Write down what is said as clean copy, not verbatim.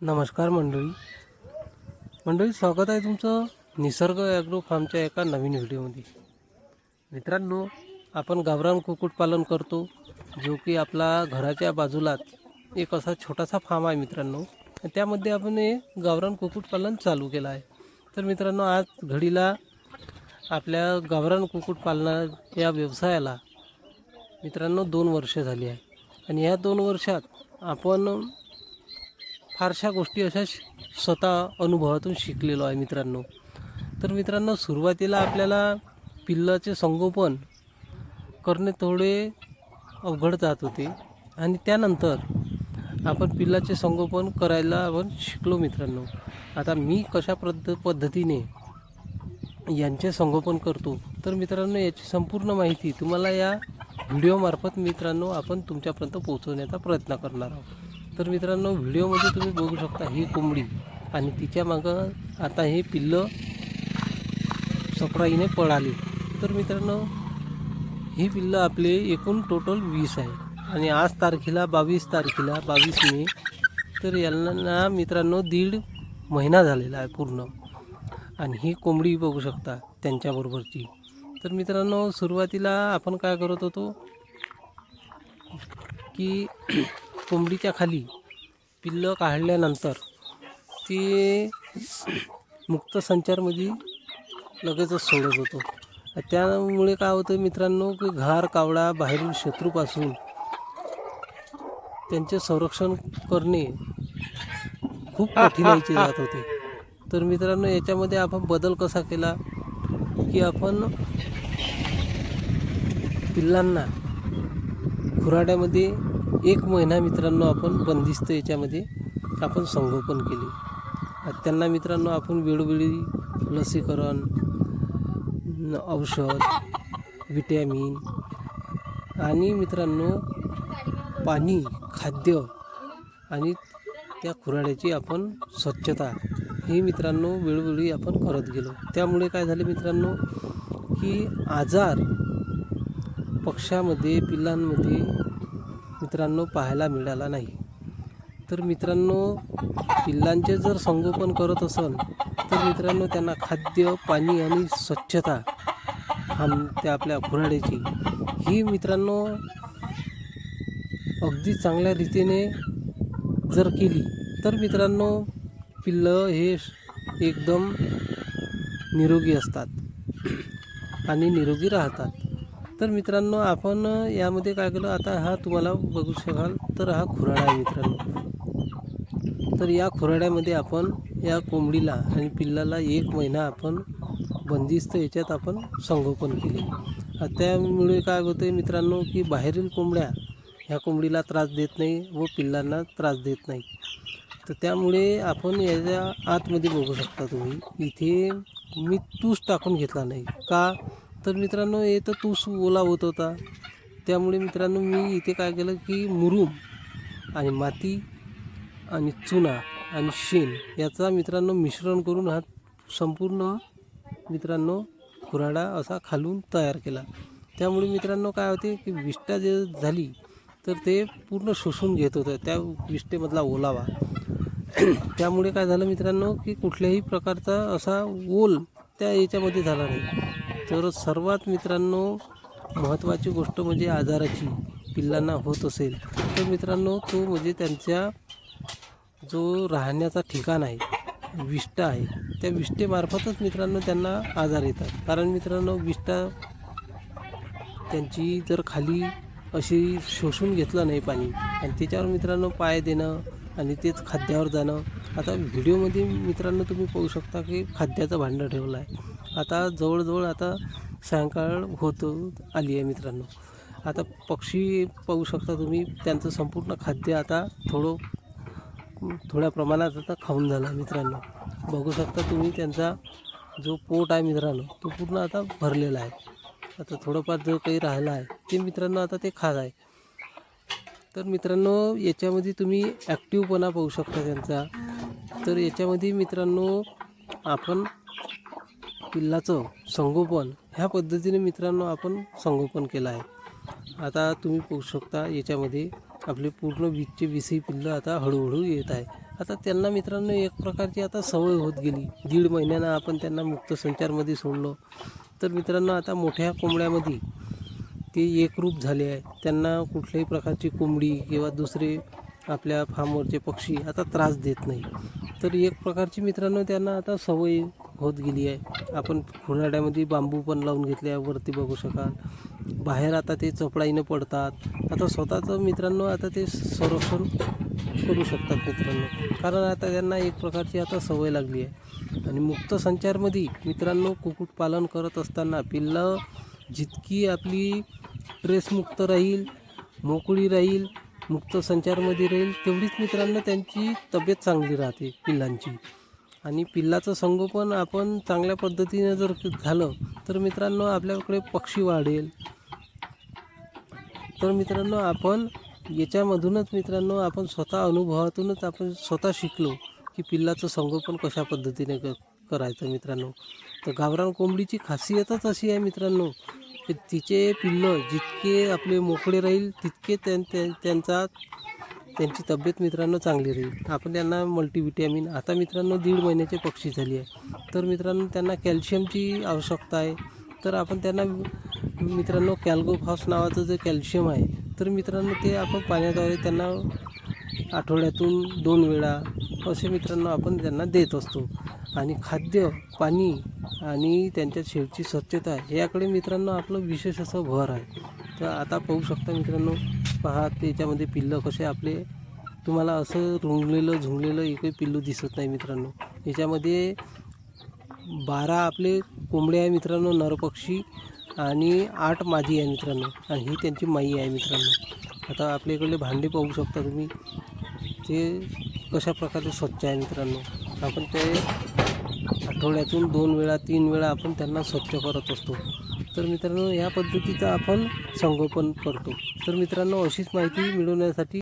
नमस्कार मंडळी स्वागत आहे तुमचं निसर्ग ॲग्रो फार्मच्या एका नवीन व्हिडिओमध्ये। मित्रांनो, आपण गावरान कुक्कुटपालन करतो, जो की आपला घराच्या बाजूलाच एक असा छोटासा फार्म आहे मित्रांनो। त्यामध्ये आपण हे गावरान कुक्कुटपालन चालू केलं आहे। तर मित्रांनो, आज घडीला आपल्या गावरान कुक्कुटपालना या व्यवसायाला मित्रांनो 2 वर्ष झाली आहे आणि या 2 वर्षात आपण फारशा गोष्टी अशा स्वतः अनुभवातून शिकलेलो आहे मित्रांनो। तर मित्रांनो, सुरुवातीला आपल्याला पिल्लाचे संगोपन करणे थोडे अवघड जात होते आणि त्यानंतर आपण पिल्लाचे संगोपन करायला आपण शिकलो मित्रांनो। आता मी कशा पद्धतीने यांचे संगोपन करतो, तर मित्रांनो याची संपूर्ण माहिती तुम्हाला या व्हिडिओमार्फत मित्रांनो आपण तुमच्यापर्यंत पोहोचवण्याचा प्रयत्न करणार आहोत। तर मित्रांनो, व्हिडिओमध्ये तुम्ही बघू शकता ही कोंबडी आणि तिच्या मागं आता हे पिल्लं सफराईने पळाली। तर मित्रांनो, ही पिल्लं आपले एकूण टोटल 20 आहे आणि आज तारखेला 22 मे, तर यांना मित्रांनो 1.5 महिना झालेला आहे पूर्ण। आणि ही कोंबडी बघू शकता त्यांच्याबरोबरची। तर मित्रांनो, सुरुवातीला आपण काय करत होतो की कोंबडीच्या खाली पिल्लं काढल्यानंतर ती मुक्त संचारमध्ये लगेचच सोडत होतो। त्यामुळे काय होतं मित्रांनो, की घार कावळा बाहेरील शत्रूपासून त्यांचे संरक्षण करणे खूप कठीणाईचे जात होते। तर मित्रांनो, याच्यामध्ये आपण बदल कसा केला की आपण पिल्लांना खुराड्यामध्ये 1 महिना मित्रांनो आपण बंदिस्त याच्यामध्ये आपण संगोपन केले। त्यांना मित्रांनो आपण वेळोवेळी लसीकरण, औषध, विटॅमिन आणि मित्रांनो पाणी, खाद्य आणि त्या खुराड्याची आपण स्वच्छता ही मित्रांनो वेळोवेळी आपण करत गेलो। त्यामुळे काय झाले मित्रांनो, की आजार पक्ष्यामध्ये, पिल्लांमध्ये मित्रांनो पाहायला मिळाला नाही। तर मित्रांनो, पिल्लांचे जर संगोपन करत असाल तर मित्रांनो त्यांना खाद्य, पाणी आणि स्वच्छता त्या आपल्या खुराड्याची ही मित्रांनो अगदी चांगल्या रीतीने जर केली तर मित्रांनो पिल्लं हे एकदम निरोगी असतात आणि निरोगी राहतात। तर मित्रांनो, आपण यामध्ये काय केलं, आता हा तुम्हाला बघू शकाल तर हा खुराडा आहे मित्रांनो। तर या खुराड्यामध्ये आपण या कोंबडीला आणि पिल्लाला 1 महिना आपण बंदिस्त याच्यात आपण संगोपन केले। त्यामुळे काय होतं मित्रांनो, की बाहेरील कोंबड्या ह्या कोंबडीला त्रास देत नाही व पिल्लांना त्रास देत नाही। तर त्यामुळे आपण याच्या आतमध्ये बघू शकता तुम्ही, इथे मी तूस टाकून घेतला नाही का, तर मित्रांनो हे तर तूस ओला होत होता। त्यामुळे मित्रांनो मी इथे काय केलं की मुरूम आणि माती आणि चुना आणि शेण याचा मित्रांनो मिश्रण करून हा संपूर्ण मित्रांनो खुराडा असा खालून तयार केला। त्यामुळे मित्रांनो काय होते की विष्ठा जे झाली तर ते पूर्ण शोषून घेत होतं त्या विष्ठेमधला ओलावा। त्यामुळे काय झालं मित्रांनो, की कुठल्याही प्रकारचा असा ओल त्या याच्यामध्ये झाला नाही। तर सर्वात मित्रांनो महत्त्वाची गोष्ट म्हणजे आजाराची पिल्लांना होत असेल तर मित्रांनो तो म्हणजे त्यांच्या जो राहण्याचा ठिकाण आहे, विष्ठा आहे, त्या विष्ठेमार्फतच मित्रांनो त्यांना आजार येतात। कारण मित्रांनो विष्ठा त्यांची जर खाली अशी शोषून घेतलं नाही पाणी आणि त्याच्यावर मित्रांनो पाय देणं आणि तेच खाद्यावर जाणं। आता व्हिडिओमध्ये मित्रांनो तुम्ही पाहू शकता की खाद्याचं भांडं ठेवलं आहे। आता जवळजवळ आता सायंकाळ होत आली आहे मित्रांनो। आता पक्षी पाहू शकता तुम्ही, त्यांचं संपूर्ण खाद्य आता थोड्या प्रमाणात आता खाऊन झालं आहे मित्रांनो। बघू शकता तुम्ही त्यांचा जो पोट आहे मित्रांनो तो पूर्ण आता भरलेला आहे। आता थोडंफार जो काही राहिला आहे ते मित्रांनो आता ते खात आहे। तर मित्रांनो याच्यामध्ये तुम्ही ॲक्टिवपणा पाहू शकता त्यांचा। तर याच्यामध्ये मित्रांनो आपण पिल्लाचं संगोपन ह्या पद्धतीने मित्रांनो आपण संगोपन केलं आहे। आता तुम्ही पाहू शकता याच्यामध्ये आपले पूर्ण 20चे 20 पिल्लं आता हळूहळू येत आहे आता त्यांना मित्रांनो एक प्रकारची आता सवय होत गेली. 1.5 महिन्यानं आपण त्यांना मुक्त संचारमध्ये सोडलं तर मित्रांनो आता मोठ्या कोंबड्यामध्ये ते एकरूप झाले आहे. त्यांना कुठल्याही प्रकारची कोंबडी किंवा दुसरे आपल्या फार्मवरचे पक्षी आता त्रास देत नाही. तर एक प्रकारची मित्रांनो त्यांना आता सवय होत गेली आहे. आपण खुराड्यामध्ये बांबू पण लावून घेतले आहे, वरती बघू शकाल. बाहेर आता ते चपळाईनं पडतात. आता स्वतःचं मित्रांनो आता ते संरक्षण करू शकतात मित्रांनो, कारण आता त्यांना एक प्रकारची आता सवय लागली आहे. आणि मुक्त संचारमध्ये मित्रांनो कुक्कुटपालन करत असताना पिल्लं जितकी आपली ट्रेसमुक्त राहील, मोकळी राहील, मुक्त संचारमध्ये राहील, तेवढीच मित्रांनो त्यांची तब्येत चांगली राहते पिल्लांची. आणि पिल्लाचं संगोपन आपण चांगल्या पद्धतीने जर झालं तर मित्रांनो आपल्याकडे पक्षी वाढेल. तर मित्रांनो आपण याच्यामधूनच मित्रांनो आपण स्वतः अनुभवातूनच आपण स्वतः शिकलो की पिल्लाचं संगोपन कशा पद्धतीने करायचं मित्रांनो. तर गावरान कोंबडीची खासियतच अशी आहे मित्रांनो की तिचे पिल्लं जितके आपले मोकळे राहील तितके त्यांची तब्येत मित्रांनो चांगली राहील. आपण त्यांना मल्टीव्हिटॅमिन, आता मित्रांनो 1.5 महिन्याचे पक्षी झाली आहे तर मित्रांनो त्यांना कॅल्शियमची आवश्यकता आहे. तर आपण त्यांना मित्रांनो कॅल्गोफॉस नावाचं जे कॅल्शियम आहे तर मित्रांनो ते आपण पाण्याद्वारे त्यांना आठवड्यातून 2 वेळा असे मित्रांनो आपण त्यांना देत असतो. आणि खाद्य, पाणी आणि त्यांच्या शेडची स्वच्छता याकडे मित्रांनो आपलं विशेष असं भर आहे. तर आता पाहू शकता मित्रांनो, पहा त्याच्यामध्ये पिल्लं कसे आपले, तुम्हाला असं रुंगलेलं झुंगलेलं एकही पिल्लू दिसत नाही मित्रांनो. याच्यामध्ये 12 आपले कोंबडे आहे मित्रांनो, नरपक्षी, आणि 8 मादी आहे मित्रांनो, आणि ही त्यांची माई आहे मित्रांनो. आता आपल्या इकडले भांडे पाहू शकता तुम्ही, ते कशा प्रकारे स्वच्छ आहे मित्रांनो. आपण ते आठवड्यातून 2 वेळा 3 वेळा आपण त्यांना स्वच्छ करत असतो. तर मित्रांनो या पद्धतीचं आपण संगोपन करतो. तर मित्रांनो अशीच माहिती मिळवण्यासाठी